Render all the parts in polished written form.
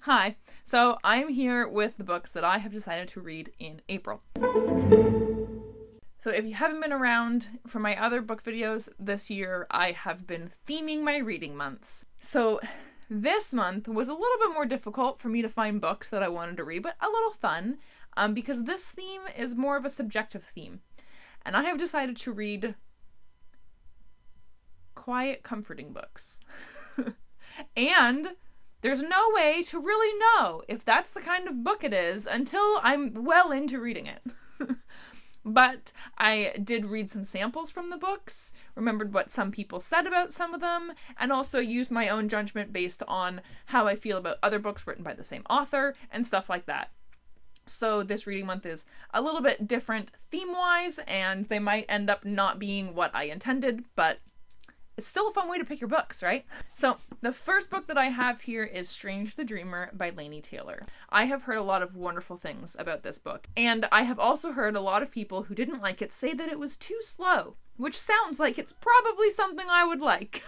Hi, so I'm here with the books that I have decided to read in April. So if you haven't been around for my other book videos this year, I have been theming my reading months. So this month was a little bit more difficult for me to find books that I wanted to read, but a little fun, because this theme is more of a subjective theme. And I have decided to read quiet, comforting books. And there's no way to really know if that's the kind of book it is until I'm well into reading it. But I did read some samples from the books, remembered what some people said about some of them, and also used my own judgment based on how I feel about other books written by the same author and stuff like that. So this reading month is a little bit different theme-wise, and they might end up not being what I intended, but it's still a fun way to pick your books, right? So the first book that I have here is Strange the Dreamer by Laini Taylor. I have heard a lot of wonderful things about this book, and I have also heard a lot of people who didn't like it say that it was too slow, which sounds like it's probably something I would like.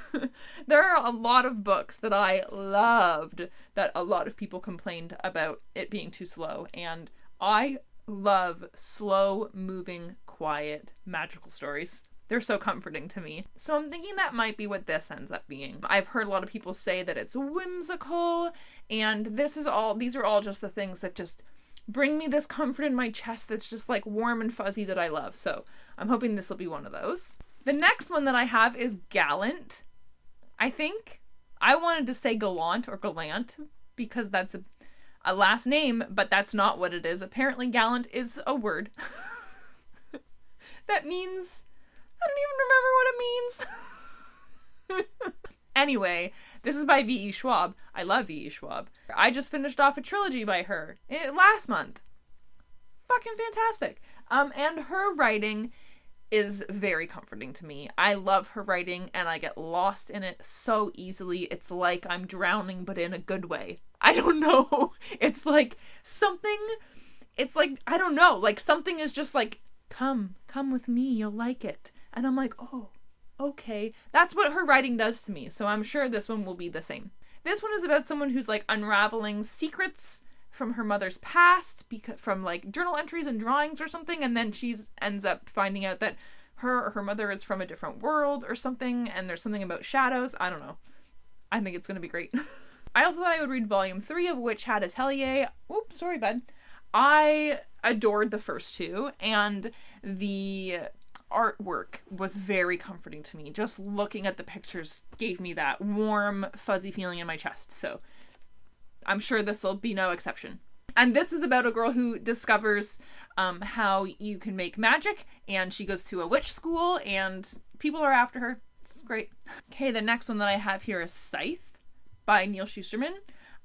There are a lot of books that I loved that a lot of people complained about it being too slow, and I love slow-moving, quiet, magical stories. They're so comforting to me. So I'm thinking that might be what this ends up being. I've heard a lot of people say that it's whimsical, and these are all just the things that just bring me this comfort in my chest that's just like warm and fuzzy that I love. So I'm hoping this will be one of those. The next one that I have is Gallant. I think I wanted to say Gallant or Gallant because that's a last name, but that's not what it is. Apparently Gallant is a word that means... I don't even remember what it means. Anyway, this is by V.E. Schwab. I love V.E. Schwab. I just finished off a trilogy by her last month. Fucking fantastic. And her writing is very comforting to me. I love her writing, and I get lost in it so easily. It's like I'm drowning, but in a good way. I don't know. It's like something... It's like, I don't know. Like something is just like, come with me, you'll like it. And I'm like, oh, okay. That's what her writing does to me, so I'm sure this one will be the same. This one is about someone who's like unraveling secrets from her mother's past, from like journal entries and drawings or something, and then she ends up finding out that her mother is from a different world or something, and there's something about shadows. I don't know. I think it's going to be great. I also thought I would read volume 3 of which had Atelier. Oops, sorry, bud. I adored the first two, and the artwork was very comforting to me. Just looking at the pictures gave me that warm, fuzzy feeling in my chest, so I'm sure this will be no exception. And this is about a girl who discovers how you can make magic, and she goes to a witch school, and people are after her. It's great. Okay, the next one that I have here is Scythe by Neal Shusterman.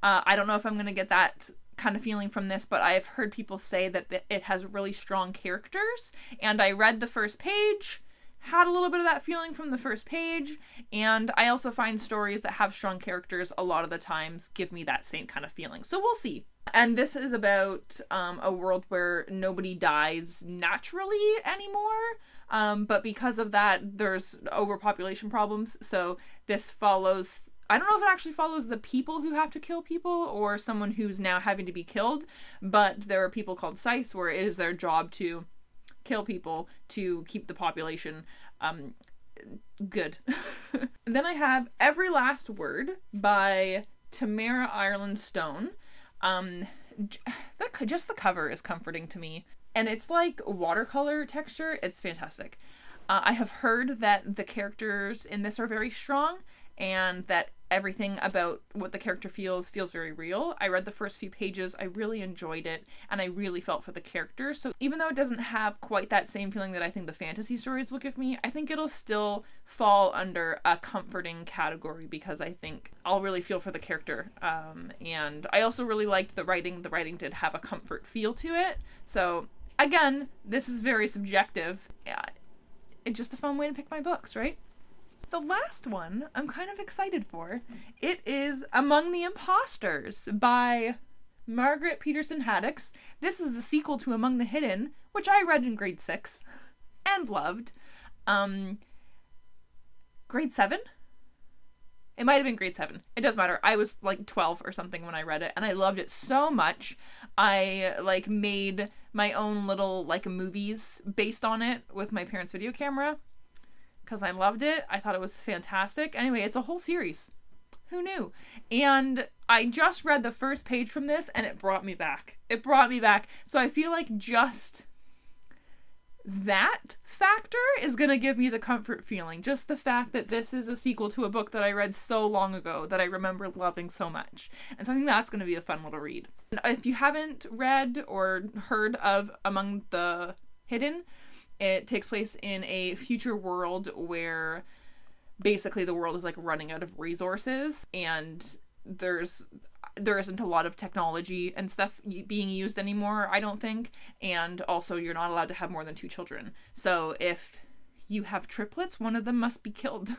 I don't know if I'm going to get that kind of feeling from this, but I've heard people say that it has really strong characters, and I read the first page, had a little bit of that feeling from the first page, and I also find stories that have strong characters a lot of the times give me that same kind of feeling. So we'll see. And this is about a world where nobody dies naturally anymore, but because of that, there's overpopulation problems, so this follows... I don't know if it actually follows the people who have to kill people or someone who's now having to be killed, but there are people called Scythes where it is their job to kill people to keep the population good. And then I have Every Last Word by Tamara Ireland Stone. Just the cover is comforting to me, and it's like watercolor texture. It's fantastic. I have heard that the characters in this are very strong, and that everything about what the character feels very real. I read the first few pages, I really enjoyed it, and I really felt for the characters. So even though it doesn't have quite that same feeling that I think the fantasy stories will give me, I think it'll still fall under a comforting category because I think I'll really feel for the character. And I also really liked the writing. The writing did have a comfort feel to it. So again, this is very subjective. It's just a fun way to pick my books, right? The last one I'm kind of excited for. It is Among the Imposters by Margaret Peterson Haddix. This is the sequel to Among the Hidden, which I read in grade 6 and loved. Grade 7? It might have been grade 7. It doesn't matter. I was like 12 or something when I read it, and I loved it so much. I like made my own little like movies based on it with my parents' video camera because I loved it. I thought it was fantastic. Anyway, it's a whole series. Who knew? And I just read the first page from this, and it brought me back. It brought me back. So I feel like just that factor is going to give me the comfort feeling. Just the fact that this is a sequel to a book that I read so long ago that I remember loving so much. And so I think that's going to be a fun little read. And if you haven't read or heard of Among the Hidden, it takes place in a future world where basically the world is like running out of resources, and there isn't a lot of technology and stuff being used anymore, I don't think. And also you're not allowed to have more than 2 children. So if you have triplets, one of them must be killed.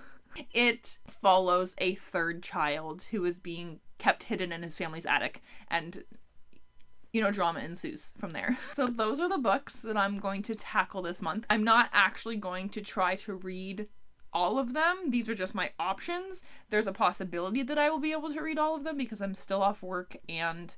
It follows a third child who is being kept hidden in his family's attic, and drama ensues from there. So those are the books that I'm going to tackle this month. I'm not actually going to try to read all of them. These are just my options. There's a possibility that I will be able to read all of them because I'm still off work and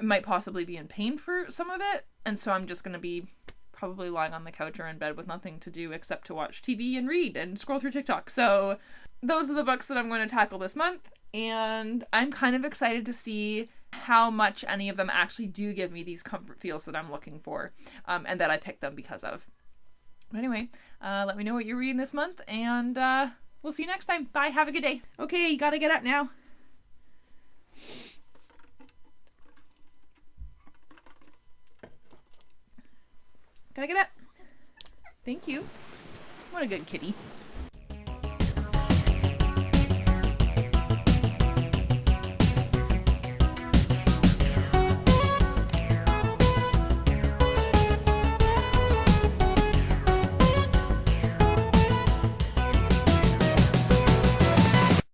might possibly be in pain for some of it. And so I'm just going to be probably lying on the couch or in bed with nothing to do except to watch TV and read and scroll through TikTok. So those are the books that I'm going to tackle this month. And I'm kind of excited to see how much any of them actually do give me these comfort feels that I'm looking for, and that I picked them because of. But anyway, let me know what you're reading this month, and we'll see you next time. Bye. Have a good day. Okay, you gotta get up now. Gotta get up. Thank you. What a good kitty.